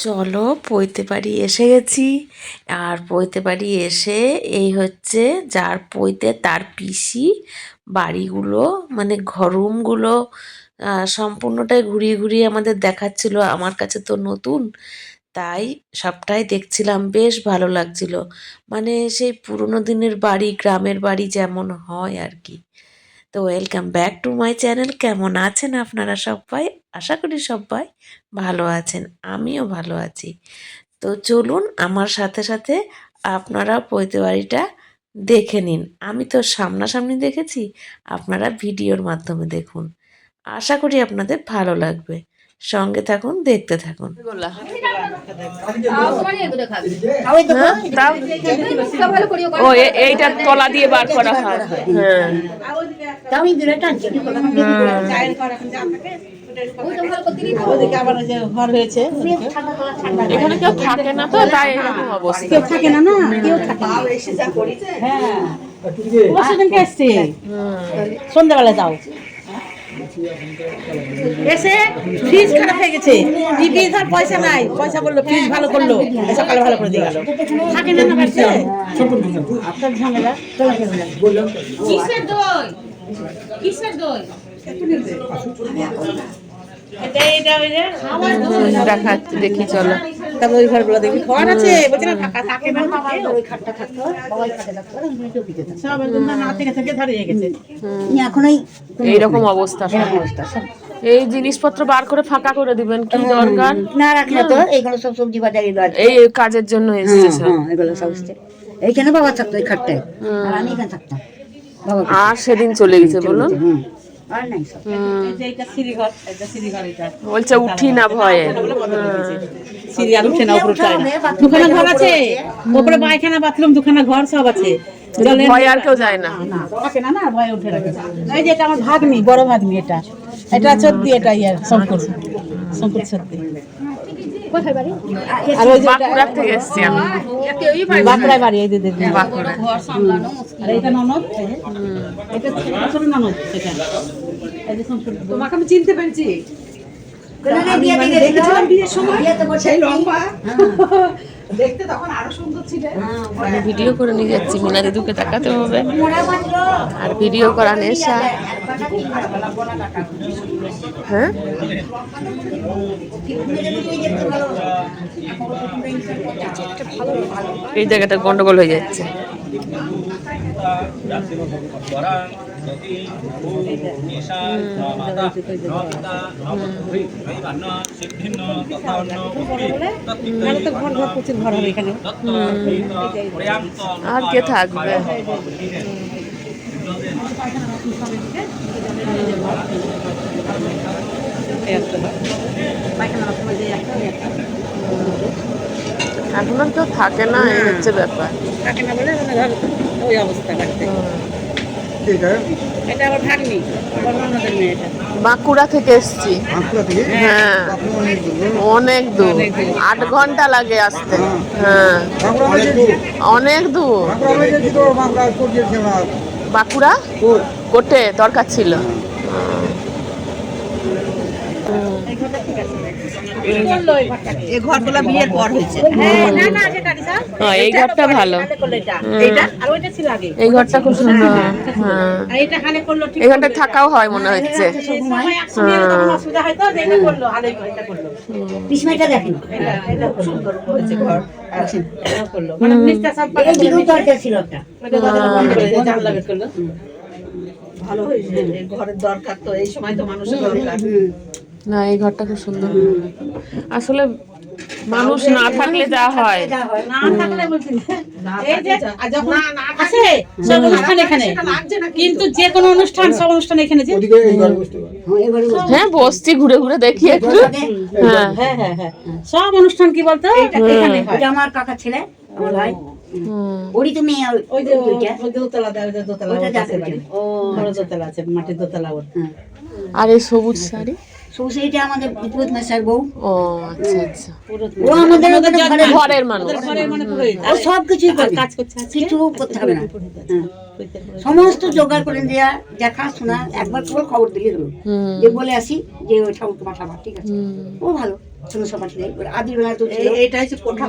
চলো পৈতে বাড়ি এসে গেছি। আর পৈতে বাড়ি এসে এই হচ্ছে যার পৈতে তার পিসি বাড়িগুলো মানে রুমগুলো সম্পূর্ণটাই ঘুরিয়ে ঘুরিয়ে আমাদের দেখাচ্ছিল। আমার কাছে তো নতুন, তাই সবটাই দেখছিলাম, বেশ ভালো লাগছিল। মানে সেই পুরোনো দিনের বাড়ি, গ্রামের বাড়ি যেমন হয় আর কি। তো welcome back to my channel. কেমন আছেন আপনারা সবাই? আশা করি সবাই ভালো আছেন, আমিও ভালো আছি। তো চলুন আমার সাথে সাথে আপনারা পৈতে বাড়িটা দেখে নিন। আমি তো সামনাসামনি দেখেছি, আপনারা ভিডিওর মাধ্যমে দেখুন। আশা করি আপনাদের ভালো লাগবে। সঙ্গে থাকুন, দেখতে থাকুন। ও এইটা তলা দিয়ে বার করা হয়। হ্যাঁ, এখানে কেউ থাকে না তো, তাই এরকম অবস্থা। কেউ থাকে না, কেউ থাকে সন্ধ্যাবেলা যাও এসে ফ্রিজ খারাপ হয়ে গেছে, টিভি ধর পয়সা নাই, পয়সা বললো ফ্রিজ ভালো করলো, সকালে ভালো করে দিয়ে গেল। থাকে না না বাড়িতে আপনার ঝামেলা। কিসের দই, কিসের দই দেখাচ্ছি, দেখি চলো। তারপর ওই ঘরগুলো দেখবি ঘর আছে, বলছে না ফাঁকা থাকে না, ওই খাটটা থাকতো বাবাই খাটে থাকতো, সব না থেকে থেকে ধরে গেছে। এখনই এইরকম অবস্থা, এই জিনিসপত্র বার করে ফাঁকা করে দিবেন, কি দরকার না রাখলে তো এইগুলো সব সবজি বাজারে এই কাজের জন্য এসেছে সব। এগুলো সব এইখানে বাবা থাকতো ওই খাটটায়, আর আমি এখানে থাকতাম। বাবা আর সেদিন চলে গেছে বলুন। আর নাই সব এইটা সিঁড়িঘর, এটা সিঁড়িঘর, এটা বলছে উঠি না ভয়ে। সিঁড়ি আর উঠে না, উপরে চড়ে না। দুখানা ঘর আছে, উপরে পায়খানা বাথরুম দুখানা ঘর সব আছে। ভয় আর কেউ যায় না, থাকে না, ভয়ে উঠে রাখে। এই যে এটা আমার ভাগ্নি, বড় ভাগ্নি, এটা এটা সত্যি, এটা ইয়ার শঙ্কর সত্যি। কোথায় বাড়ি? আর ওই যে বাঁকুড়া থেকে এসেছি আমি। বাঁকুড়ায় বাড়ি, এই দিদি বাঁকুড়া। আর এটা ননদ, এটা ছোট ননদ, এটা এই যে শঙ্কর। তোমাকে আমি চিনতে পেরেছি, দেখেছিলাম বিয়ের সময়, সেই লম্বা দেখতে, তখন আরো সুন্দর ছিলে। আমি ভিডিও করে নিয়ে যাচ্ছি, মিনা দিদুকে দেখাতে হবে, আর ভিডিও করা নেশা। হ্যাঁ, এই জায়গাটা গন্ডগোল হয়ে যাচ্ছে। আর কে থাকবে? এখন আর কেউ থাকে না, এই হচ্ছে ব্যাপার। থাকে না বলে ওই অবস্থা বাড়িতে। এটা আমার ভাগ্নি, আমার ননদের মেয়ে। এটা বাঁকুড়া থেকে এসছি। হ্যাঁ, অনেক দূর, 8 ঘন্টা লাগে আসতে। হ্যাঁ, অনেক দূর। বাঁকুড়া কোটে দরকার ছিল। এই ঘরগুলো বিয়ের পর হয়েছে। এই ঘরটা ভালো, এই ঘরটা খুব সুন্দর। হ্যাঁ, এই ঘরটা থাকাও হয় মনে হচ্ছে। ভালো হয়েছে, ঘরের দরকার তো, এই সময় তো মানুষের দরকার। না, এই ঘরটা খুব সুন্দর। আসলে মানুষ না থাকলে যা হয়, না থাকলে এই যে যখন আছে সব অনুষ্ঠান এখানে, কিন্তু যে কোনো অনুষ্ঠান, সব অনুষ্ঠান এখানে যে। হ্যাঁ, বসছি ঘুরে ঘুরে দেখি একটু। হ্যাঁ হ্যাঁ হ্যাঁ হ্যাঁ, সব অনুষ্ঠান কি বলতো এখানে হয়। এটা আমার কাকা ছেলে, আমার ভাই। ওই যে ওই যে দোতলা দেয়, ওই যে দোতলা আছে বাড়ি, ও বড় দোতলা আছে, মাটির দোতলা ওর। আর এই সবুজ শাড়ি, সবুজ শাড়িটা আমাদের পুরোহিত মশাইয়ের বউ। ও আচ্ছা আচ্ছা, ও আমাদের ঘরের মানুষ, ও সব কিছুই কাজ করছে, কিছু করতে হবে না। সমস্ত জোগাড় করে দেওয়া, দেখাশোনা, একবার করে খবর দিলে হলো, যে বলে আসি যে ওই ঠাকুর তোমার খাবার ঠিক আছে, ও ভালো। কোনো সমাজ নেই, আদি বেলায় তো ছিল। এইটা হচ্ছে কোঠা।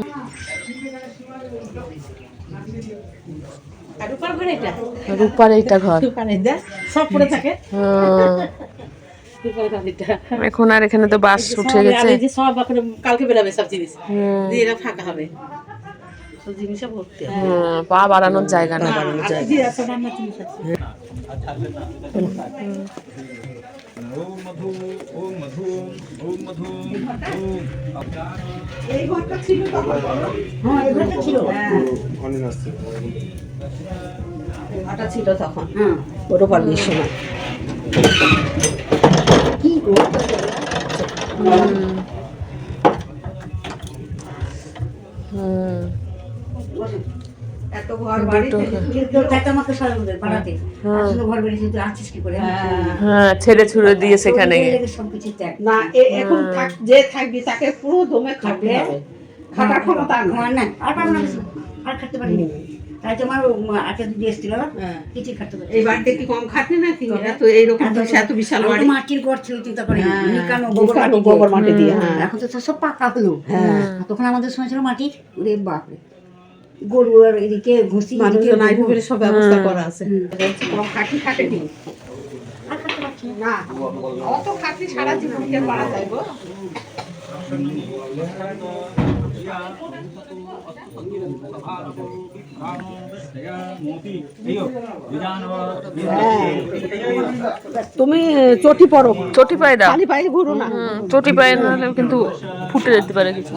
আর রূপার ঘর এটা, রূপার এইটা ঘর। রূপার এটা সব পড়ে থাকে। রূপার ঘর এটা। এখন আর এখানে তো বাস উঠে গেছে। এই যে সব এখন কালকে বেরাবে সব জিনিস দিয়ে এরা ফাঁকা হবে, সব জিনিসে ভর্তি হবে। পা বাড়ানোর জায়গা না। জি আছে, রান্নার জিনিস আছে। এই ঘরটা ছিল তখন। হ্যাঁ, এই ঘরটা ছিল। এই ঘরটা ছিল তখন হ্যাঁ, রূপার বিয়ের সময়। কি গো? এত ঘর বাড়ি কেউ চাইতো আমাকে সরাতে, বাড়াতে। আসলে ঘর বেরিয়েছে, তুই আসছিস কি করে? হ্যাঁ, ছেড়ে ছুড়ে দিয়ে সেখানে গিয়ে। সবকিছু ত্যাগ। না, এখন যে থাকবি তাকে পুরো দমে খাটতে হবে, খাটার ক্ষমতা আর আমার নাই, আর পারবো না কিছু, আর খাটতে পারিনি। তাই তোমার একটা দিদি এসেছিল না, হ্যাঁ। কিছুই খাটতে পারি। এই বাড়িতে কি কম খাটনি নাকি? এত এইরকম এত বিশাল বাড়ি, মাটির ঘর ছিল, চিন্তা করি গোবর মাটি দিয়ে। হ্যাঁ, এখন তো সব পাকা হলো। হ্যাঁ, তখন আমাদের সময় ছিল মাটির। ওরে বাপরে, গরু আর এদিকে ঘুষি, মানুষজন আইবো বলে সব ব্যবস্থা করা আছে। কম খাটনি খাটেনি আর খাটতে পারছি না। না, অত খাটনি সারা জীবন কে পারা যায় গো? তুমি চটি পরো, চটি পায়ে দাও। খালি পায়ে ঘুরো না। চটি পায়ে না হলে কিন্তু ফুটে যেতে পারে কিছু।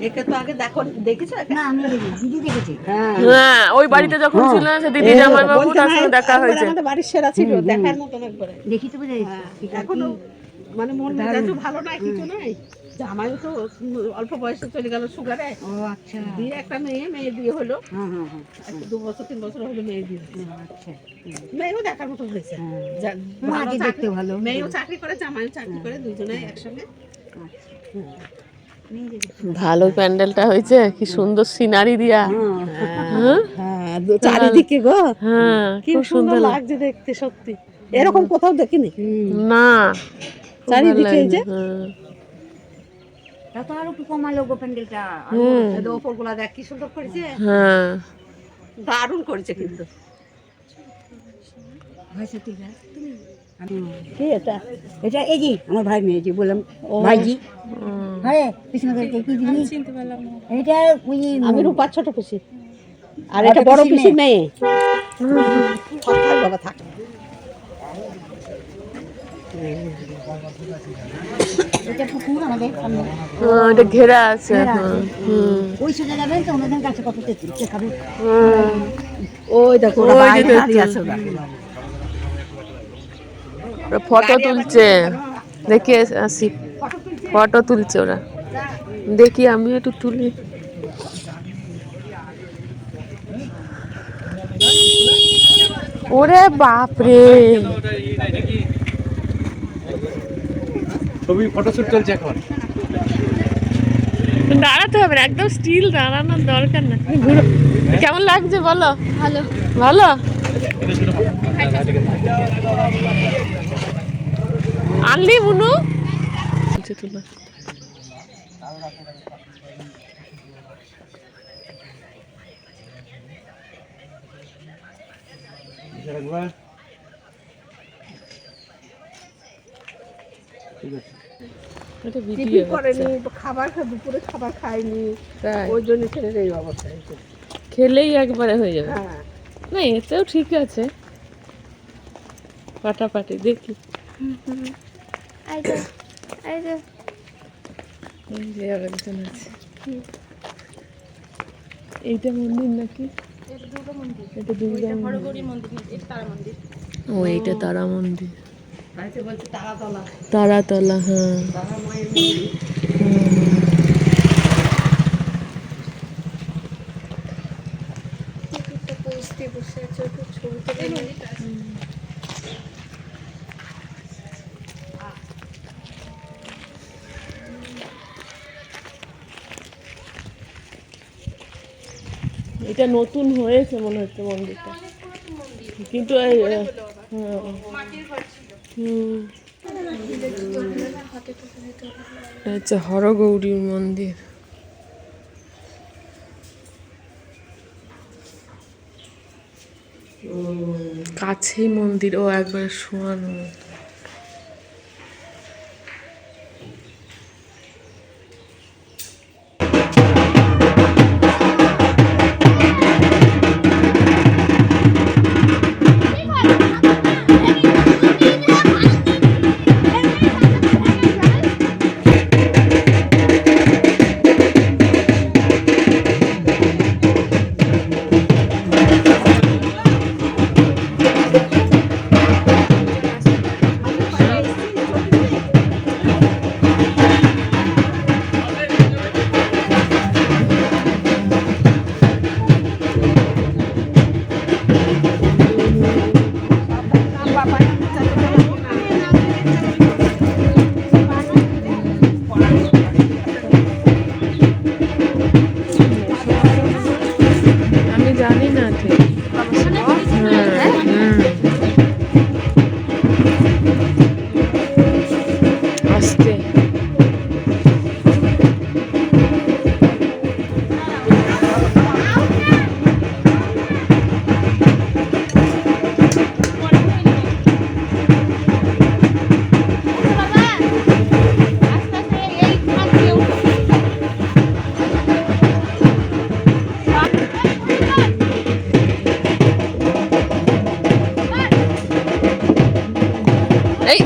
একে তো আগে দেখেছো? না, আমি দিদি দেখেছি। হ্যাঁ, ওই বাড়িতে যখন ছিল সে দিদি জামাই বাবু তার সঙ্গে দেখা হয়েছে। আমাদের বাড়ির সেরা ছিল, দেখার মতন একবারে। দেখি তো বুঝে এখনো মানে মন মেজাজও ভালো নাই, কিছু নাই। জামাইও তো অল্প বয়সে চলে গেল সুগারে। ও আচ্ছা। দিয়ে একটা মেয়ে দিয়ে হলো, হ্যাঁ হ্যাঁ হ্যাঁ, 2 বছর 3 বছর হলো মেয়ে দিয়ে। আচ্ছা। মেয়েও দেখার মতো হয়েছে, মাটি দেখতে ভালো। মেয়েও চাকরি করে, জামাইও চাকরি করে, দুজনেই একসঙ্গে। ভালো প্যান্ডেলটা হয়েছে, কি সুন্দর সিনারি দিয়া। হ্যাঁ, হ্যাঁ, চারিদিকে গো, হ্যাঁ, কি সুন্দর লাগছে দেখতে, সত্যি এরকম কোথাও দেখিনি। না, চারিদিকে এই যে তা তো আরো একটু কমালো গো প্যান্ডেলটা। ওপর গুলা দেখ কি সুন্দর করেছে, হ্যাঁ, দারুণ করেছে কিন্তু। ভাইসা ঠিক আছে। কি এটা? এটা এই যে আমার ভাই মেয়ে যে বললাম, ভাইজি। ভাই কৃষ্ণ কি দিদি চিনতে পারলাম না। এটা ওই আমি রূপার ছোট পিসি, আর এটা বড় পিসি মেয়ে। থাক বাবা, থাক। এটা পুকুর আমাদের সামনে। এটা ঘেরা আছে। ওই সোজা যাবেন তো ওনাদের কাছে কত তেঁতুল খাবে। ওই দেখো ওরা বাইরে দাঁড়িয়ে আছে, ওরা ফটো তুলছে, দেখি আসি, ফটো তুলছে ওরা। দেখি আমি একটু তুলি। ওরে বাপরে, ছবি ফটোশুট চলছে এখন। দাঁড়াতে হবে না, একদম স্টিল দাঁড়ানোর দরকার না। ঘুরো, কেমন লাগছে বলো? ভালো, ভালো। আনলি বুনু তুলো। টিফিন করেনি, খাবার দুপুরে খাবার খায়নি, ওই জন্য ছেলের এই অবস্থা হয়েছে। খেলেই একবারে হয়ে যাবে। হ্যাঁ, না, এতেও ঠিক আছে, পাটাপাটি। দেখি এইটা মন্দির নাকি? এটা দুর্গা মন্দির। ও, এইটা তারা মন্দির। বলছে তারাতলা। তারাতলা, হ্যাঁ। তারা মায়ের মন্দির। এটা নতুন হয়েছে মনে হচ্ছে মন্দিরটা, কিন্তু এই হ্যাঁ আচ্ছা, হরগৌরীর মন্দির। কাছেই মন্দির, ও একবার শোয়ানো। আমি জানি না ঠিক। আস্তে এই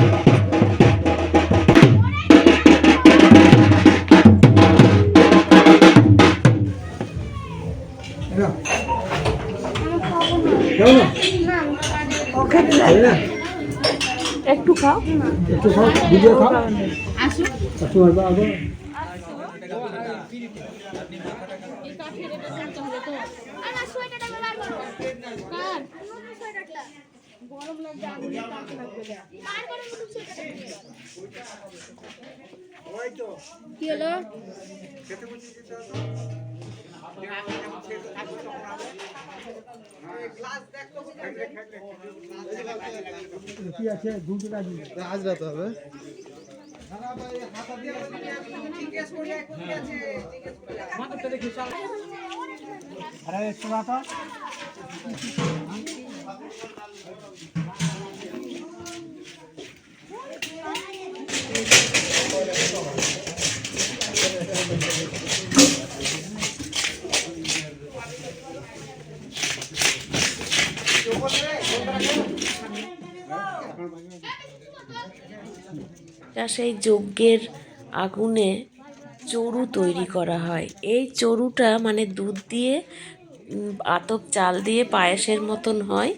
একটু খাও, ভিডিও খাও তোমার বাবা কি হলো? কি আছে দুটো লাগবে আজ রাতে হবে আরে শোনাটা এটা সেই যজ্ঞের আগুনে চড়ু তৈরি করা হয়। এই চড়ুটা মানে দুধ দিয়ে আতপ চাল দিয়ে পায়েসের মতন হয়।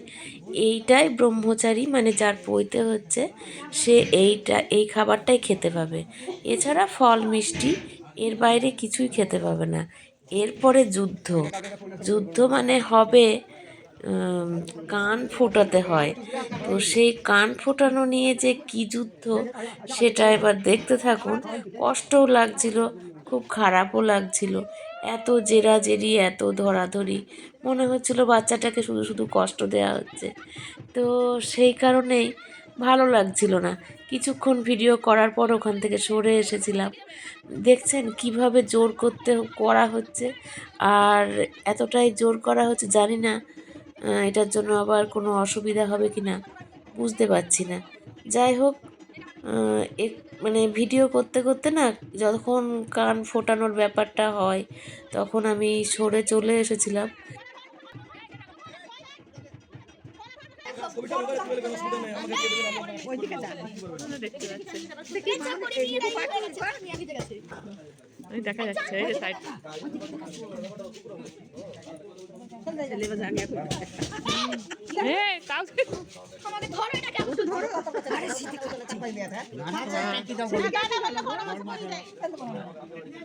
এইটাই ব্রহ্মচারী মানে যার পৈতে হচ্ছে সে এই খাবারটাই খেতে পাবে। এছাড়া ফল মিষ্টি এর বাইরে কিছুই খেতে পাবে না। এরপরে যুদ্ধ, যুদ্ধ মানে হবে কান ফোটাতে হয়। তো সেই কান ফোটানো নিয়ে যে কি যুদ্ধ সেটা এবার দেখতে থাকুন। কষ্টও লাগছিল, খুব খারাপও লাগছিল। এত জেরাজেরি, এত ধরাধরি, মনে হচ্ছিল বাচ্চাটাকে শুধু শুধু কষ্ট দেওয়া হচ্ছে। তো সেই কারণেই ভালো লাগছিল না। কিছুক্ষণ ভিডিও করার পর ওখান থেকে সরে এসেছিলাম। দেখছেন কিভাবে জোর করা হচ্ছে, আর এতটাই জোর করা হচ্ছে জানি না এটার জন্য আবার কোনো অসুবিধা হবে কি না বুঝতে পারছি না। যাই হোক, মানে ভিডিও করতে করতে না যখন কান ফোটানোর ব্যাপারটা হয় তখন আমি সরে চলে এসেছিলাম। দেখা যাচ্ছে কাউকে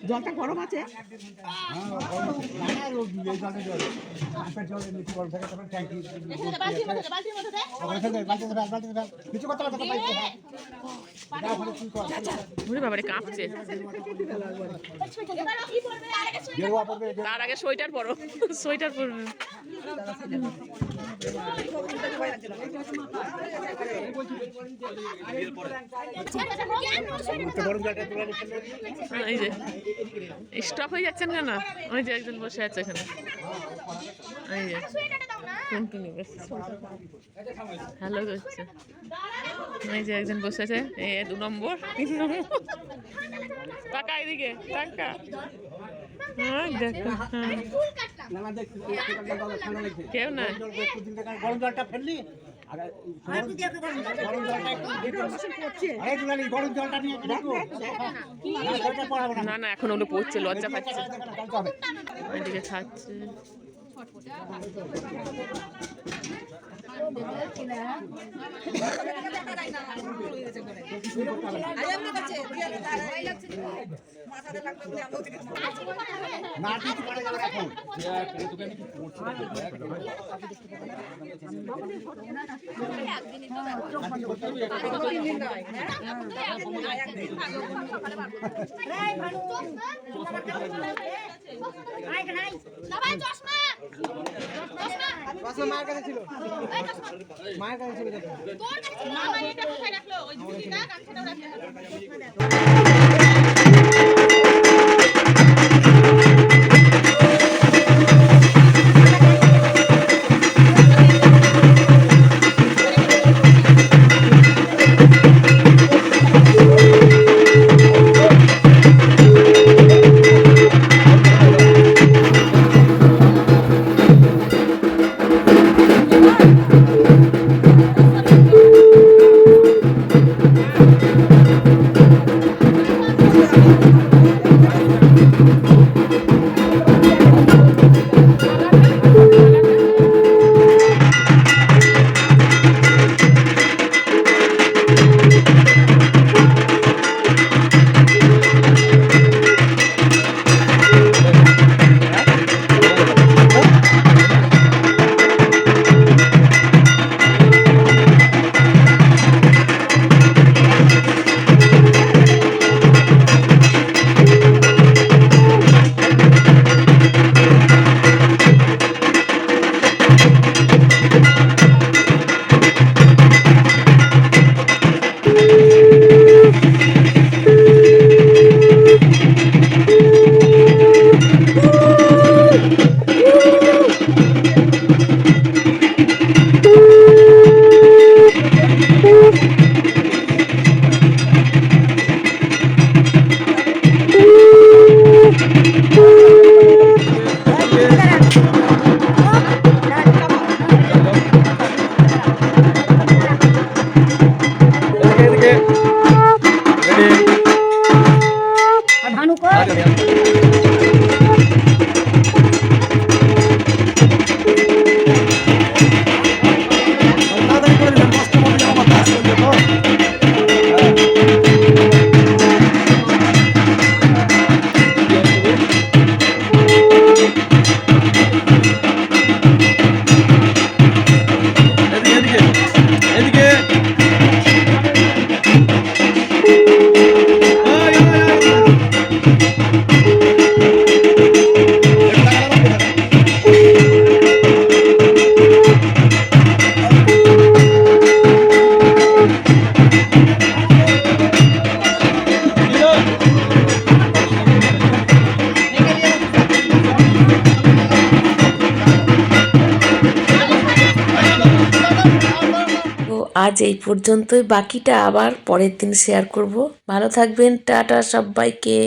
জলটা গরম আছে। বাবারে কাঁপছে। তার আগে সোয়েটার পরো, সোয়েটার পরবে। এই যে স্টপ হয়ে যাচ্ছেন কেন? ওই যে একজন বসে আছে এখানে, এই যে কন্টিনিউ হ্যালো করছে। এই যে একজন বসে আছে, এই 2 নম্বর 3 নম্বর। টাকা এদিকে টাকা, দেখো কেউ না। গরম জলটা ফেললি গরম জলটা নিয়ে না না এখন ওগুলো পড়ছে, লজ্জা পাচ্ছে, এদিকে খাচ্ছে। মায়ের কাছে ছিল, মায়ের কাছে ছিল। মামা এটা কোথায় রাখলো? ওই ঝুড়িটা গামছাটাও রাখলো। আজ এই পর্যন্তই, বাকিটা আবার পরের দিন শেয়ার করব। ভালো থাকবেন, টাটা সবাইকে।